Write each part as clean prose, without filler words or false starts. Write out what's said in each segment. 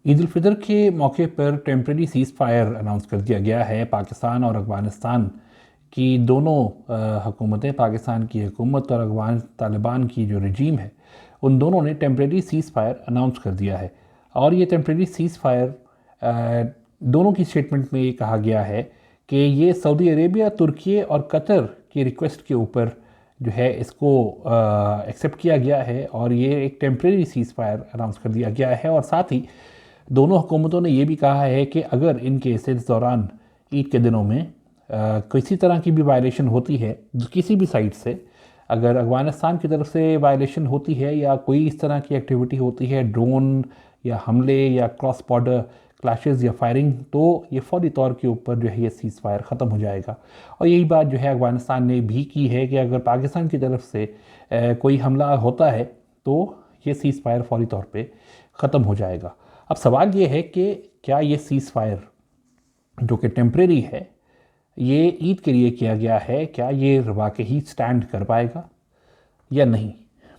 ईद उल फितर के मौके पर टेम्प्रेरी सीज़ फायर अनाउंस कर दिया गया है। पाकिस्तान और अफ़गानिस्तान की दोनों हुकूमतें, पाकिस्तान की हुकूमत और अफ़गान तालिबान की जो रजीम है, उन दोनों ने टेम्प्रेरी सीज़ फायर अनाउंस कर दिया है। और ये टेम्प्रेरी सीज़ फायर दोनों की स्टेटमेंट में ये कहा गया है कि ये सऊदी अरेबिया, तुर्की और कतर की रिक्वेस्ट के ऊपर जो है इसको एक्सेप्ट किया गया है और ये एक टेम्प्रेरी सीज़ फायर अनाउंस कर दिया गया है। और साथ ही दोनों हुकूमतों ने यह भी कहा है कि अगर इन केस इस दौरान ईद के दिनों में किसी तरह की भी वायलेशन होती है किसी भी साइड से, अगर अफ़गानिस्तान की तरफ से वायलेशन होती है या कोई इस तरह की एक्टिविटी होती है, ड्रोन या हमले या क्रॉस बॉर्डर क्लैशेस या फायरिंग, तो ये फौरी तौर के ऊपर जो है ये सीज़ फायर ख़त्म हो जाएगा। और यही बात जो है अफ़गानिस्तान ने भी की है कि अगर पाकिस्तान की तरफ से कोई हमला होता है तो ये सीज़ फायर फौरी तौर पे ख़त्म हो जाएगा। अब सवाल ये है कि क्या ये सीज़ फायर जो कि टेम्प्रेरी है, ये ईद के लिए किया गया है, क्या ये वाकई स्टैंड कर पाएगा या नहीं?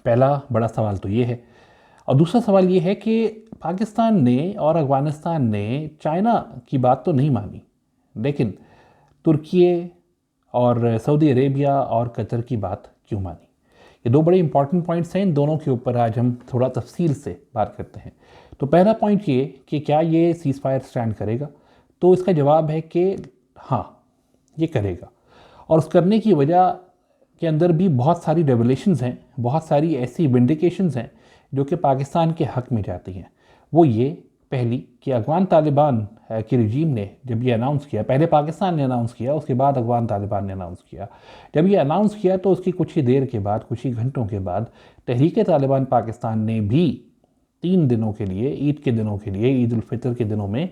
पहला बड़ा सवाल तो ये है। और दूसरा सवाल ये है कि पाकिस्तान ने और अफ़गानिस्तान ने चाइना की बात तो नहीं मानी, लेकिन तुर्की और सऊदी अरेबिया और कतर की बात क्यों मानी? ये दो बड़े इंपॉर्टेंट पॉइंट्स हैं, इन दोनों के ऊपर आज हम थोड़ा तफसील से बात करते हैं। तो पहला पॉइंट ये कि क्या ये सीज़ फायर स्टैंड करेगा, तो इसका जवाब है कि हाँ, ये करेगा। और उस करने की वजह के अंदर भी बहुत सारी रेवलेशंस हैं, बहुत सारी ऐसी विंडिकेशंस हैं जो कि पाकिस्तान के हक़ में जाती हैं। वो ये पहली कि अफ़गान तालिबान की रजीम ने जब ये अनाउंस किया, पहले पाकिस्तान ने अनाउंस किया, उसके बाद अफ़गान तालिबान ने अनाउंस किया। जब ये अनाउंस किया तो उसकी कुछ ही देर के बाद, कुछ ही घंटों के बाद तहरीक तालिबान पाकिस्तान ने भी 3 दिनों के लिए, ईद के दिनों के लिए, ईद उल फितर के दिनों में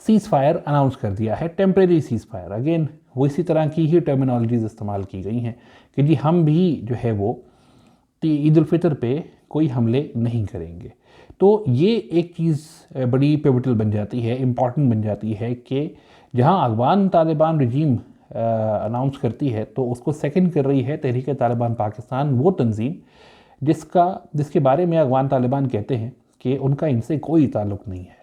सीज़ फायर अनाउंस कर दिया है, टेम्प्रेरी सीज़ फायर। अगेन वो इसी तरह की ही टर्मिनोलॉजीज इस्तेमाल की गई हैं कि जी हम भी जो है वो ईद उल फितर पे कोई हमले नहीं करेंगे। तो ये एक चीज़ बड़ी पिवटल बन जाती है, इम्पॉर्टेंट बन जाती है कि जहाँ अफ़गान तालिबान रजीम अनाउंस करती है तो उसको सेकंड कर रही है तहरीक तालिबान पाकिस्तान, वो तंजीम जिसके बारे में अफ़गान तालिबान कहते हैं कि उनका इनसे कोई ताल्लुक़ नहीं है,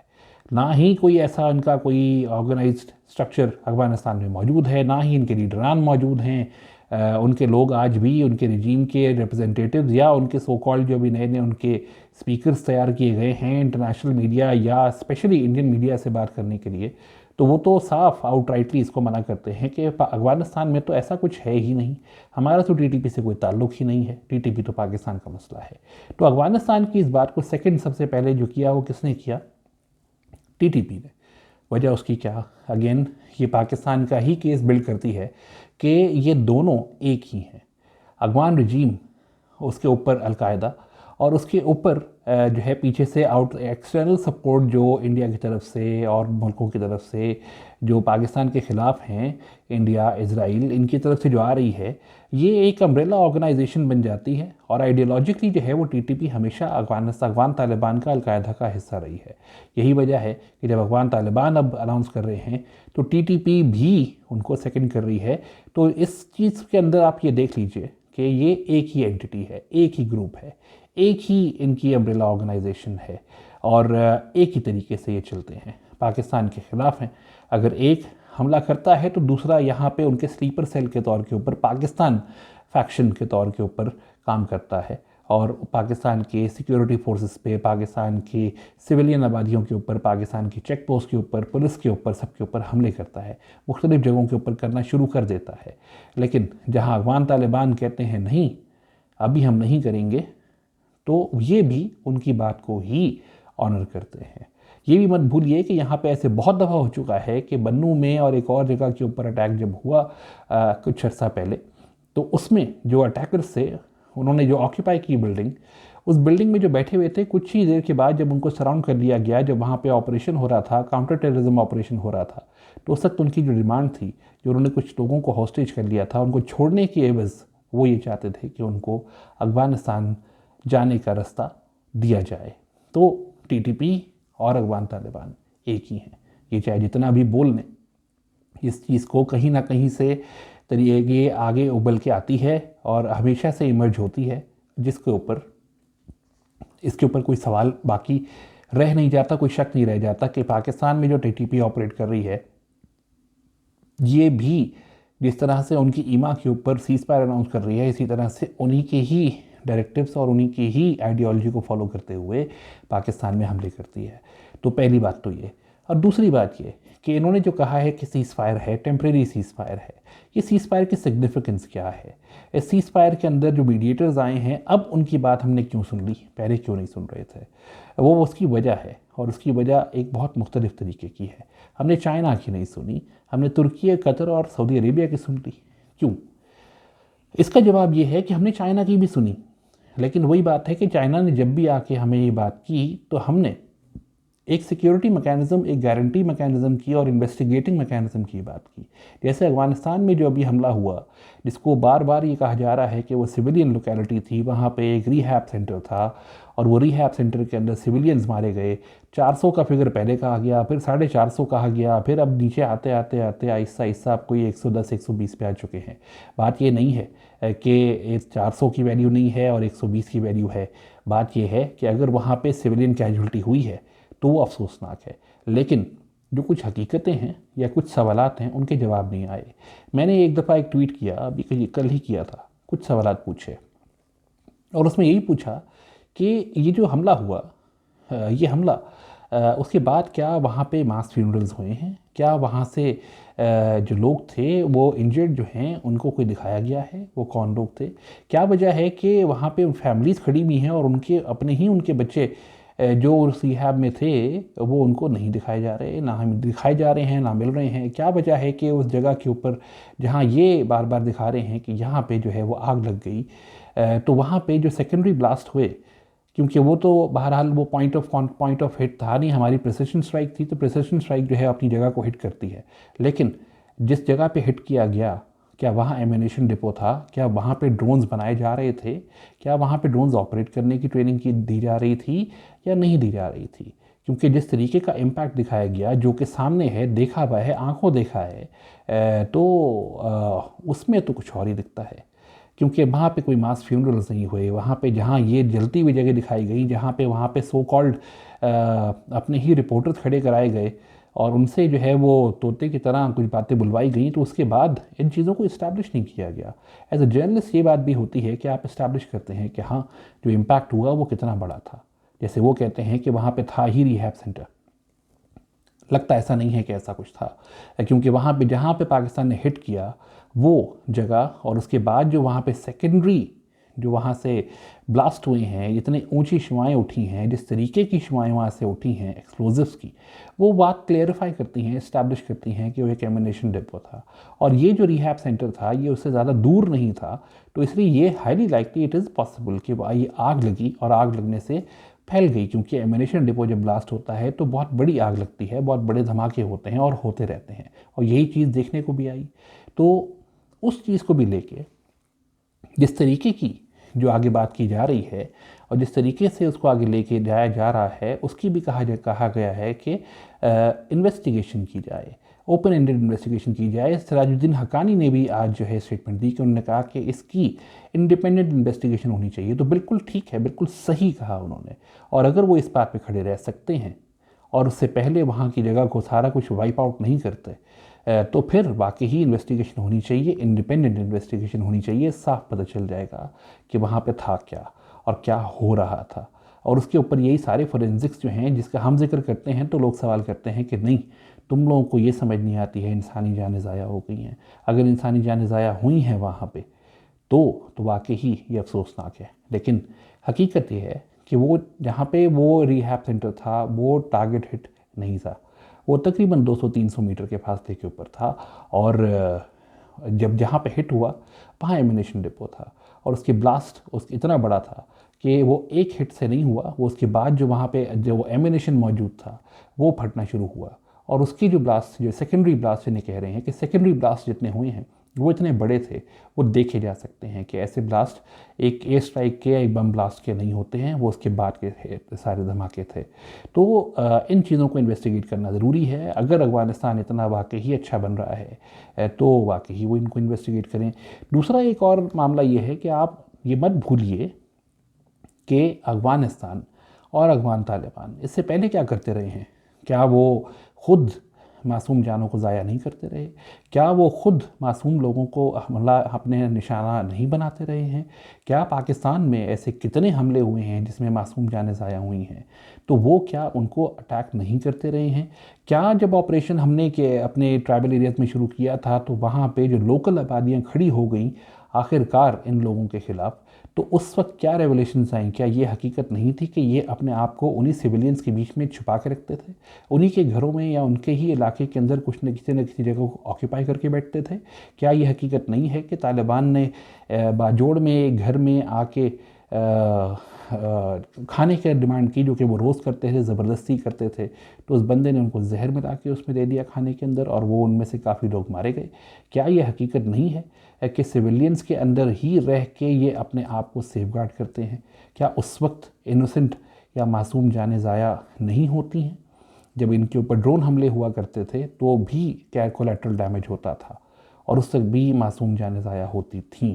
ना ही कोई ऐसा उनका कोई ऑर्गेनाइज्ड स्ट्रक्चर अफ़गानिस्तान में मौजूद है, ना ही इनके लीडरान मौजूद हैं। उनके लोग आज भी उनके रजीम के रिप्रेजेंटेटिव्स या उनके सो कॉल्ड जो भी नए नए उनके स्पीकर्स तैयार किए गए हैं इंटरनेशनल मीडिया या स्पेशली इंडियन मीडिया से बात करने के लिए, तो वो तो साफ आउटराइटली इसको मना करते हैं कि अफ़गानिस्तान में तो ऐसा कुछ है ही नहीं, हमारा तो टीटीपी से कोई ताल्लुक़ ही नहीं है, टीटीपी तो पाकिस्तान का मसला है। तो अफ़गानिस्तान की इस बात को सेकंड सबसे पहले जो किया वो किसने किया? टीटीपी ने। वजह उसकी क्या? अगेन ये पाकिस्तान का ही केस बिल्ड करती है कि ये दोनों एक ही हैं। अफ़गान रजीम, उसके ऊपर अलकायदा और उसके ऊपर जो है पीछे से आउट एक्सटर्नल सपोर्ट जो इंडिया की तरफ से और मुल्कों की तरफ से जो पाकिस्तान के ख़िलाफ़ हैं, इंडिया, इजराइल, इनकी तरफ से जो आ रही है, ये एक अम्ब्रेला ऑर्गेनाइजेशन बन जाती है। और आइडियोलॉजिकली जो है वो टीटीपी हमेशा अफ़गान तालिबान का अलकायदा का हिस्सा रही है। यही वजह है कि जब अफ़गान तालिबान अब अनाउंस कर रहे हैं तो टीटीपी भी उनको सेकंड कर रही है। तो इस चीज़ के अंदर आप ये देख लीजिए कि ये एक ही एंटिटी है, एक ही ग्रुप है, एक ही इनकी अम्ब्रेला ऑर्गेनाइजेशन है और एक ही तरीके से ये चलते हैं, पाकिस्तान के ख़िलाफ़ हैं। अगर एक हमला करता है तो दूसरा यहाँ पे उनके स्लीपर सेल के तौर के ऊपर पाकिस्तान फैक्शन के तौर के ऊपर काम करता है और पाकिस्तान के सिक्योरिटी फोर्सेस पे, पाकिस्तान की सिविलियन आबादियों के ऊपर, पाकिस्तान की चेक पोस्ट के ऊपर, पुलिस के ऊपर, सबके ऊपर हमले करता है, मुख्तलिफ़ जगहों के ऊपर करना शुरू कर देता है। लेकिन जहाँ अफ़गान तालिबान कहते हैं नहीं, अभी हम नहीं करेंगे, तो ये भी उनकी बात को ही ऑनर करते हैं। ये भी मत भूलिए कि यहाँ पे ऐसे बहुत दफ़ा हो चुका है कि बन्नू में और एक और जगह के ऊपर अटैक जब हुआ कुछ अर्सा पहले, तो उसमें जो अटैकर्स थे उन्होंने जो ऑक्यूपाई की बिल्डिंग, उस बिल्डिंग में जो बैठे हुए थे, कुछ ही देर के बाद जब उनको सराउंड कर लिया गया, जब वहाँ पे ऑपरेशन हो रहा था, काउंटर टेररिज्म ऑपरेशन हो रहा था, तो उस वक्त उनकी जो डिमांड थी, जो उन्होंने कुछ लोगों को हॉस्टेज कर लिया था, उनको छोड़ने की एवज़ वो ये चाहते थे कि उनको अफ़गानिस्तान जाने का रास्ता दिया जाए। तो टीटीपी और अफ़गान तालिबान एक ही हैं। ये चाहे जितना भी बोल लें, इस चीज़ को कहीं ना कहीं से तरीके आगे उबल के आती है और हमेशा से इमर्ज होती है, जिसके ऊपर इसके ऊपर कोई सवाल बाकी रह नहीं जाता, कोई शक नहीं रह जाता कि पाकिस्तान में जो टीटीपी ऑपरेट कर रही है ये भी जिस तरह से उनकी ईमा के ऊपर सीज फायर अनाउंस कर रही है, इसी तरह से उन्हीं के ही डायरेक्टिव्स और उन्हीं की ही आइडियोलॉजी को फॉलो करते हुए पाकिस्तान में हमले करती है। तो पहली बात तो ये। और दूसरी बात ये कि इन्होंने जो कहा है कि सीज फायर है, टेम्प्रेरी सीज फायर है, ये सीज फायर की सिग्निफिकेंस क्या है? इस सीज फायर के अंदर जो मीडिएटर्स आए हैं, अब उनकी बात हमने क्यों सुन ली, पहले क्यों नहीं सुन रहे थे? वो उसकी वजह है, और उसकी वजह एक बहुत मुख्तलिफ तरीके की है। हमने चाइना की नहीं सुनी, हमने तुर्की, कतर और सऊदी अरेबिया की सुन ली। क्यों? इसका जवाब ये है कि हमने चाइना की भी सुनी, लेकिन वही बात है कि चाइना ने जब भी आके हमें ये बात की तो हमने एक सिक्योरिटी मैकेनिज्म, एक गारंटी मैकेनिज्म की और इन्वेस्टिगेटिंग मैकेनिज्म की बात की। जैसे अफगानिस्तान में जो अभी हमला हुआ, जिसको बार बार ये कहा जा रहा है कि वो सिविलियन लोकेलिटी थी, वहाँ पे एक रिहैब सेंटर था और वो रिहैब सेंटर के अंदर सिविलियंस मारे गए। 400 का फिगर पहले कहा गया, फिर 450 कहा गया, फिर अब नीचे आते आते आते आहिस्ता आहिस्ता अब कोई 110 120 पे आ चुके हैं। बात ये नहीं है कि 400 की वैल्यू नहीं है और 120 की वैल्यू है। बात यह है कि अगर वहाँ पे सिविलियन कैजुअल्टी हुई है तो वो अफसोसनाक है, लेकिन जो कुछ हकीकतें हैं या कुछ सवालात हैं उनके जवाब नहीं आए। मैंने एक दफ़ा एक ट्वीट किया, अभी कल ही किया था, कुछ सवालात पूछे और उसमें यही पूछा कि ये जो हमला हुआ, ये हमला उसके बाद क्या वहाँ पे मास फ्यूनरल्स हुए हैं? क्या वहाँ से जो लोग थे वो इंजर्ड जो हैं उनको कोई दिखाया गया है? वो कौन लोग थे? क्या वजह है कि वहाँ पे फैमिलीज़ खड़ी हुई हैं और उनके अपने ही उनके बच्चे जो उस रिहैब में थे वो उनको नहीं दिखाए जा रहे, ना हम दिखाए जा रहे हैं, ना मिल रहे हैं? क्या वजह है कि उस जगह के ऊपर जहाँ ये बार बार दिखा रहे हैं कि यहाँ पे जो है वो आग लग गई, तो वहाँ पे जो सेकेंडरी ब्लास्ट हुए, क्योंकि वो तो बहरहाल वो पॉइंट ऑफ हिट था नहीं, हमारी प्रिसिशन स्ट्राइक थी, तो प्रिसिशन स्ट्राइक जो है अपनी जगह को हिट करती है। लेकिन जिस जगह पे हिट किया गया, क्या वहाँ एमिनेशन डिपो था? क्या वहाँ पे ड्रोन्स बनाए जा रहे थे? क्या वहाँ पे ड्रोन्स ऑपरेट करने की ट्रेनिंग की दी जा रही थी या नहीं दी जा रही थी? क्योंकि जिस तरीके का इम्पैक्ट दिखाया गया, जो कि सामने है, देखा हुआ है, आंखों देखा है, तो उसमें तो कुछ और ही दिखता है। क्योंकि वहाँ पे कोई मास फ्यूनरल्स नहीं हुए, वहाँ पे जहाँ ये जलती हुई जगह दिखाई गई, जहाँ पे वहाँ पे सो कॉल्ड अपने ही रिपोर्टर्स खड़े कराए गए और उनसे जो है वो तोते की तरह कुछ बातें बुलवाई गई, तो उसके बाद इन चीज़ों को इस्टेब्लिश नहीं किया गया। एज अ जर्नलिस्ट ये बात भी होती है कि आप इस्टेब्लिश करते हैं कि हाँ, जो इम्पैक्ट हुआ वो कितना बड़ा था। जैसे वो कहते हैं कि वहाँ पे था ही रिहैब सेंटर, लगता ऐसा नहीं है कि ऐसा कुछ था, क्योंकि वहाँ पे जहाँ पे पाकिस्तान ने हिट किया वो जगह और उसके बाद जो वहाँ पे सेकेंडरी जो वहाँ से ब्लास्ट हुए हैं, जितनी ऊंची शुआएँ उठी हैं, जिस तरीके की शुआएँ वहाँ से उठी हैं एक्सप्लोजिव्स की, वो बात क्लेरिफाई करती हैं, इस्टेब्लिश करती हैं कि वो एक एमिनेशन डिपो था और ये जो रिहैब सेंटर था ये उससे ज़्यादा दूर नहीं था। तो इसलिए ये highly likely it is possible कि ये आग लगी और आग लगने से फैल गई, क्योंकि एमिनेशन डिपो जब ब्लास्ट होता है तो बहुत बड़ी आग लगती है, बहुत बड़े धमाके होते हैं और होते रहते हैं, और यही चीज़ देखने को भी आई। तो उस चीज़ को भी लेके जिस तरीके की जो आगे बात की जा रही है और जिस तरीके से उसको आगे लेके जाया जा रहा है, उसकी भी कहा गया है कि इन्वेस्टिगेशन की जाए, ओपन एंडेड इन्वेस्टिगेशन की जाए। सिराजुद्दीन हक्कानी ने भी आज जो है स्टेटमेंट दी कि उन्होंने कहा कि इसकी इंडिपेंडेंट इन्वेस्टिगेशन होनी चाहिए। तो बिल्कुल ठीक है, बिल्कुल सही कहा उन्होंने। और अगर वो इस बात पे खड़े रह सकते हैं और उससे पहले वहाँ की जगह को सारा कुछ वाइप आउट नहीं करते, तो फिर वाकई ही इन्वेस्टिगेशन होनी चाहिए, इंडिपेंडेंट इन्वेस्टिगेशन होनी चाहिए। साफ पता चल जाएगा कि वहाँ पे था क्या और क्या हो रहा था, और उसके ऊपर यही सारे फोरेंसिक्स जो हैं जिसका हम जिक्र करते हैं, तो लोग सवाल करते हैं कि नहीं, तुम लोगों को ये समझ नहीं आती है इंसानी जानें ज़ाया हो गई हैं। अगर इंसानी जानें ज़ाया हुई हैं वहाँ पे तो वाकई ही ये अफसोसनाक है। लेकिन हकीकत ये है कि वो जहाँ पे वो रिहैब सेंटर था वो टारगेट हिट नहीं था, वो तकरीबन 200-300 मीटर के फासले के ऊपर था, और जब जहाँ पे हिट हुआ वहाँ एमिनेशन डिपो था, और उसकी ब्लास्ट इतना बड़ा था कि वो एक हिट से नहीं हुआ, वो उसके बाद जो वहाँ पे जो एमिनेशन मौजूद था वो फटना शुरू हुआ, और उसकी जो ब्लास्ट, जो सेकेंडरी ब्लास्ट जिन्हें कह रहे हैं कि सेकेंडरी ब्लास्ट जितने हुए हैं वो इतने बड़े थे, वो देखे जा सकते हैं कि ऐसे ब्लास्ट एक एयर स्ट्राइक के, एक बम ब्लास्ट के नहीं होते हैं, वो उसके बाद के सारे धमाके थे। तो इन चीज़ों को इन्वेस्टिगेट करना ज़रूरी है। अगर अफगानिस्तान इतना वाकई ही अच्छा बन रहा है तो वाकई ही वो इनको इन्वेस्टिगेट करें। दूसरा एक और मामला ये है कि आप ये मत भूलिए कि अफगानिस्तान और अफगान तालिबान इससे पहले क्या करते रहे हैं? क्या वो खुद मासूम जानों को ज़ाया नहीं करते रहे? क्या वो खुद मासूम लोगों को हमला अपने निशाना नहीं बनाते रहे हैं? क्या पाकिस्तान में ऐसे कितने हमले हुए हैं जिसमें मासूम जानें ज़ाया हुई हैं, तो वो क्या उनको अटैक नहीं करते रहे हैं? क्या जब ऑपरेशन हमने के अपने ट्राइबल एरियाज में शुरू किया था तो वहाँ पे जो लोकल आबादियाँ खड़ी हो गई आखिरकार इन लोगों के ख़िलाफ़, तो उस वक्त क्या रेवलेशंस आई? क्या ये हकीकत नहीं थी कि ये अपने आप को उन्हीं सिविलियंस के बीच में छुपा के रखते थे, उन्हीं के घरों में या उनके ही इलाके के अंदर कुछ न किसी जगह को ऑक्यूपाई करके बैठते थे? क्या ये हकीकत नहीं है कि तालिबान ने बाजोड़ में एक घर में आके खाने की डिमांड की, जो कि वो रोज़ करते थे, ज़बरदस्ती करते थे, तो उस बंदे ने उनको जहर मिला के उसमें दे दिया खाने के अंदर और वो उनमें से काफ़ी लोग मारे गए? क्या ये हकीकत नहीं है कि सिविलियंस के अंदर ही रह के ये अपने आप को सेफगार्ड करते हैं? क्या उस वक्त इनोसेंट या मासूम जानें ज़ाया नहीं होती हैं? जब इनके ऊपर ड्रोन हमले हुआ करते थे तो भी क्या कोलैटरल डैमेज होता था और उससे भी मासूम जानें ज़ाया होती थीं।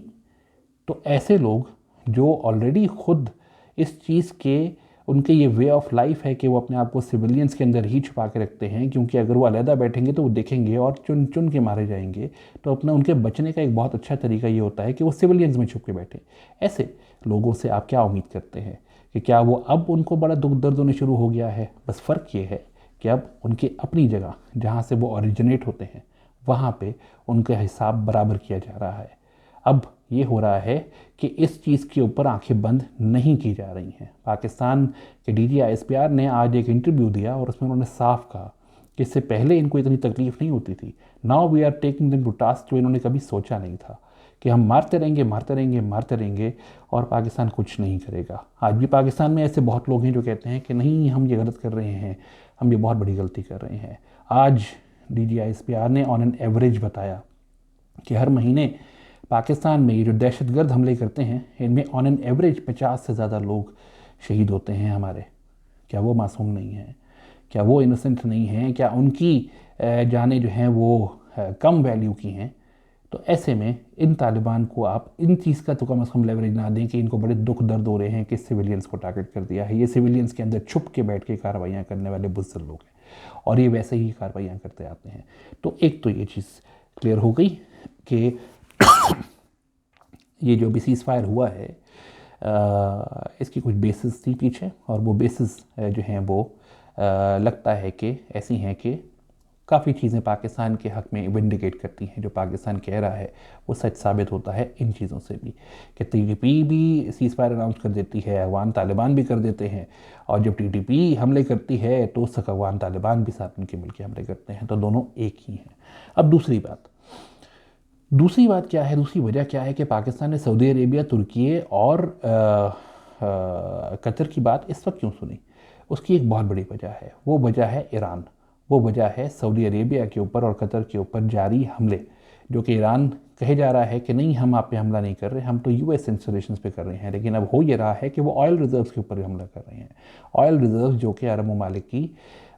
तो ऐसे लोग जो ऑलरेडी खुद इस चीज़ के उनके ये वे ऑफ लाइफ है कि वो अपने आप को सिविलियंस के अंदर ही छुपा के रखते हैं, क्योंकि अगर वो अलहदा बैठेंगे तो वो देखेंगे और चुन चुन के मारे जाएंगे, तो अपना उनके बचने का एक बहुत अच्छा तरीका ये होता है कि वो सिविलियंस में छुप के बैठे। ऐसे लोगों से आप क्या उम्मीद करते हैं कि क्या वो अब उनको बड़ा दुख दर्द होने शुरू हो गया है? बस फ़र्क ये है कि अब उनकी अपनी जगह जहाँ से वो ओरिजिनेट होते हैं वहाँ पे उनका हिसाब बराबर किया जा रहा है। अब ये हो रहा है कि इस चीज़ के ऊपर आंखें बंद नहीं की जा रही हैं। पाकिस्तान के DGISPR ने आज एक इंटरव्यू दिया और उसमें उन्होंने साफ कहा कि इससे पहले इनको इतनी तकलीफ नहीं होती थी। Now we are taking them to task, जो इन्होंने कभी सोचा नहीं था कि हम मारते रहेंगे मारते रहेंगे मारते रहेंगे और पाकिस्तान कुछ नहीं करेगा। आज भी पाकिस्तान में ऐसे बहुत लोग हैं जो कहते हैं कि नहीं, हम ये गलत कर रहे हैं, हम ये बहुत बड़ी गलती कर रहे हैं। आज DGISPR ने ऑन एन एवरेज बताया कि हर महीने पाकिस्तान में ये जो दहशतगर्द हमले करते हैं इनमें ऑन एन एवरेज 50 से ज़्यादा लोग शहीद होते हैं हमारे। क्या वो मासूम नहीं हैं? क्या वो इनोसेंट नहीं हैं? क्या उनकी जानें जो हैं वो कम वैल्यू की हैं? तो ऐसे में इन तालिबान को आप इन चीज़ का तो कम अज़ कम लेवरेज ना दें कि इनको बड़े दुख दर्द हो रहे हैं कि सिविलियंस को टारगेट कर दिया है। ये सिविलियंस के अंदर छुप के बैठ के कार्रवाइयाँ करने वाले बुज़दिल लोग हैं और ये वैसे ही कार्रवाइयाँ करते आते हैं। तो एक तो ये चीज़ क्लियर हो गई कि ये जो भी सीज़ फायर हुआ है इसकी कुछ बेसिस थी पीछे, और वो बेसिस जो हैं वो लगता है कि ऐसी हैं कि काफ़ी चीज़ें पाकिस्तान के हक़ में विंडिकेट करती हैं। जो पाकिस्तान कह रहा है वो सच साबित होता है इन चीज़ों से भी कि TTP भी सीज़ फायर अनाउंस कर देती है, अफ़गान तालिबान भी कर देते हैं, और जब TTP हमले करती है तो उस अफ़गान तालिबान भी साथ मिलकर मिलकर हमले करते हैं। तो दोनों एक ही हैं। अब दूसरी बात क्या है? दूसरी वजह क्या है कि पाकिस्तान ने सऊदी अरेबिया, तुर्की और कतर की बात इस वक्त क्यों सुनी? उसकी एक बहुत बड़ी वजह है। वो वजह है ईरान। वो वजह है सऊदी अरेबिया के ऊपर और कतर के ऊपर जारी हमले, जो कि ईरान कहे जा रहा है कि नहीं, हम आप पे हमला नहीं कर रहे, हम तो US इंस्टॉलेशंस पे कर रहे हैं। लेकिन अब हो ये रहा है कि वो ऑयल रिजर्व्स के ऊपर भी हमला कर रहे हैं। ऑयल रिजर्व्स जो कि अरब ममालिक की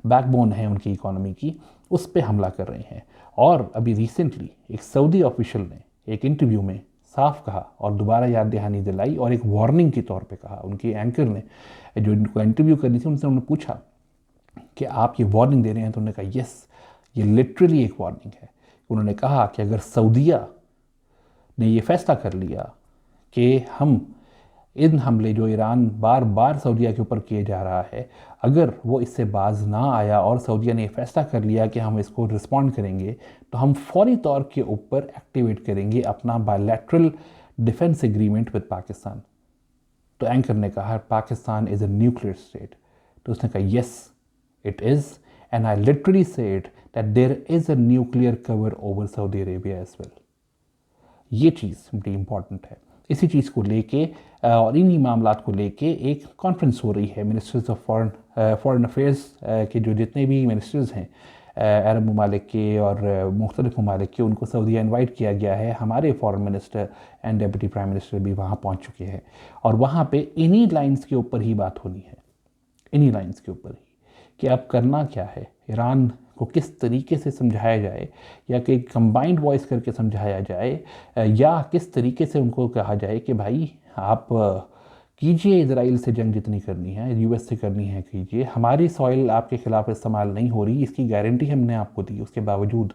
बैकबोन है उनकी इकॉनमी की, उस पर हमला कर रहे हैं। और अभी रिसेंटली एक सऊदी ऑफिशियल ने एक इंटरव्यू में साफ कहा और दोबारा याद दहानी दिलाई और एक वार्निंग के तौर पे कहा। उनकी एंकर ने जो इनको इंटरव्यू करनी थी उनसे उन्होंने पूछा कि आप ये वार्निंग दे रहे हैं, तो उन्होंने कहा यस, ये लिटरली एक वार्निंग है। उन्होंने कहा कि अगर सऊदीया ने ये फैसला कर लिया कि हम इन हमले जो ईरान बार बार सऊदीया के ऊपर किए जा रहा है, अगर वो इससे बाज ना आया और सऊदीया ने ये फैसला कर लिया कि हम इसको रिस्पॉन्ड करेंगे, तो हम फौरी तौर के ऊपर एक्टिवेट करेंगे अपना bilateral defence agreement with Pakistan. तो एंकर ने कहा Pakistan is a nuclear state. तो उसने कहा yes it is, and I literally said that there is a nuclear cover over Saudi Arabia as well. ये चीज़ बड़ी इंपॉर्टेंट है। इसी चीज़ को लेके और इन्हीं मामलात को लेके एक कॉन्फ्रेंस हो रही है। मिनिस्टर्स ऑफ फॉरेन अफेयर्स के जो जितने भी मिनिस्टर्स हैं अरब ममालिक के और मुख्तलिफ ममालिक के, उनको सऊदीया इनवाइट किया गया है। हमारे foreign minister and deputy prime minister भी वहाँ पहुँच चुके हैं और वहाँ पे इन्हीं लाइन्स के ऊपर ही बात होनी है, इन्हीं लाइन्स के ऊपर ही कि अब करना क्या है, ईरान को किस तरीके से समझाया जाए, या कि कंबाइंड वॉइस करके समझाया जाए, या किस तरीके से उनको कहा जाए कि भाई आप कीजिए, इसराइल से जंग जितनी करनी है, यूएस से करनी है कीजिए, हमारी सॉइल आपके खिलाफ इस्तेमाल नहीं हो रही, इसकी गारंटी हमने आपको दी, उसके बावजूद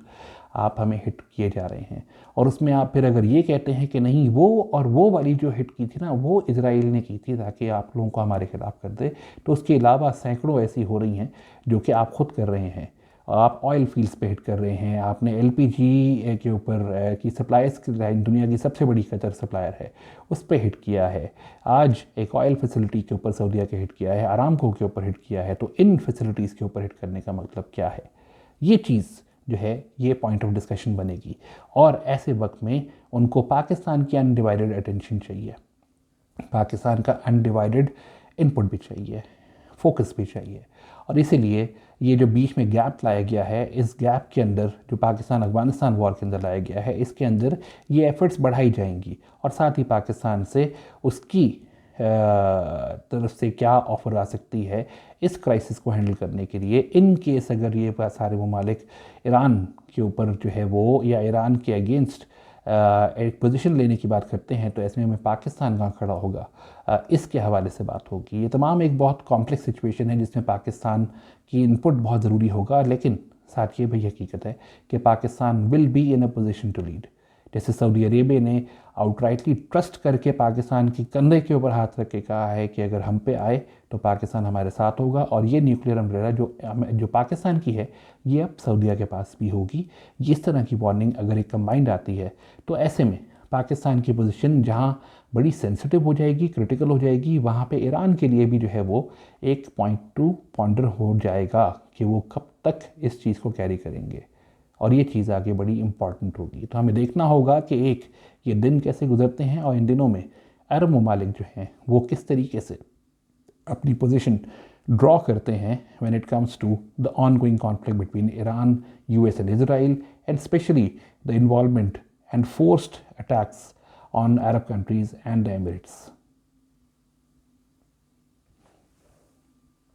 आप हमें हिट किए जा रहे हैं। और उसमें आप फिर अगर ये कहते हैं कि नहीं, वो वाली जो हिट की थी ना, वो इसराइल ने की थी ताकि आप लोगों को हमारे खिलाफ कर दे, तो उसके अलावा सैकड़ों ऐसी हो रही हैं जो कि आप खुद कर रहे हैं। आप ऑयल फील्ड्स पे हिट कर रहे हैं, आपने एलपीजी के ऊपर की सप्लायर्स की लाइन, दुनिया की सबसे बड़ी कतर सप्लायर है, उस पर हिट किया है। आज एक ऑयल फैसिलिटी के ऊपर सऊदीया के हिट किया है, आरामको के ऊपर हिट किया है। तो इन फैसिलिटीज़ के ऊपर हिट करने का मतलब क्या है? ये चीज़ जो है ये पॉइंट ऑफ डिस्कशन बनेगी। और ऐसे वक्त में उनको पाकिस्तान की अनडिवाइडेड अटेंशन चाहिए, पाकिस्तान का अनडिवाइडेड इनपुट भी चाहिए, फोकस भी चाहिए। और इसीलिए ये जो बीच में गैप लाया गया है, इस गैप के अंदर जो पाकिस्तान अफगानिस्तान वॉर के अंदर लाया गया है, इसके अंदर ये एफर्ट्स बढ़ाई जाएंगी। और साथ ही पाकिस्तान से उसकी तरफ से क्या ऑफ़र आ सकती है इस क्राइसिस को हैंडल करने के लिए, इन केस अगर ये सारे ममालिक ईरान के ऊपर जो है वो, या ईरान के अगेंस्ट एक पोजीशन लेने की बात करते हैं, तो ऐसे में पाकिस्तान कहाँ खड़ा होगा, इसके हवाले से बात होगी। ये तमाम एक बहुत कॉम्प्लेक्स सिचुएशन है जिसमें पाकिस्तान की इनपुट बहुत ज़रूरी होगा, लेकिन साथ ये भी हकीकत है कि Pakistan will be in a position to lead. जैसे सऊदी अरेबिया ने आउटराइटली ट्रस्ट करके पाकिस्तान की कंधे के ऊपर हाथ रख के कहा है कि अगर हम पे आए तो पाकिस्तान हमारे साथ होगा, और ये न्यूक्लियर अम्ब्रेला जो पाकिस्तान की है, ये अब सऊदीया के पास भी होगी। इस तरह की वार्निंग अगर एक कंबाइंड आती है, तो ऐसे में पाकिस्तान की पोजीशन जहाँ बड़ी सेंसिटिव हो जाएगी, क्रिटिकल हो जाएगी, वहाँ पे ईरान के लिए भी जो है वो एक पॉइंट टू पॉन्डर हो जाएगा कि वो कब तक इस चीज़ को कैरी करेंगे। और ये चीज़ आगे बड़ी इंपॉर्टेंट होगी। तो हमें देखना होगा कि एक ये दिन कैसे गुजरते हैं, और इन दिनों में अरब ममालिक जो हैं वो किस तरीके से अपनी पोजीशन ड्रॉ करते हैं when it comes to the ongoing conflict between Iran, US and Israel, and especially the involvement and forced attacks on Arab countries and the Emirates.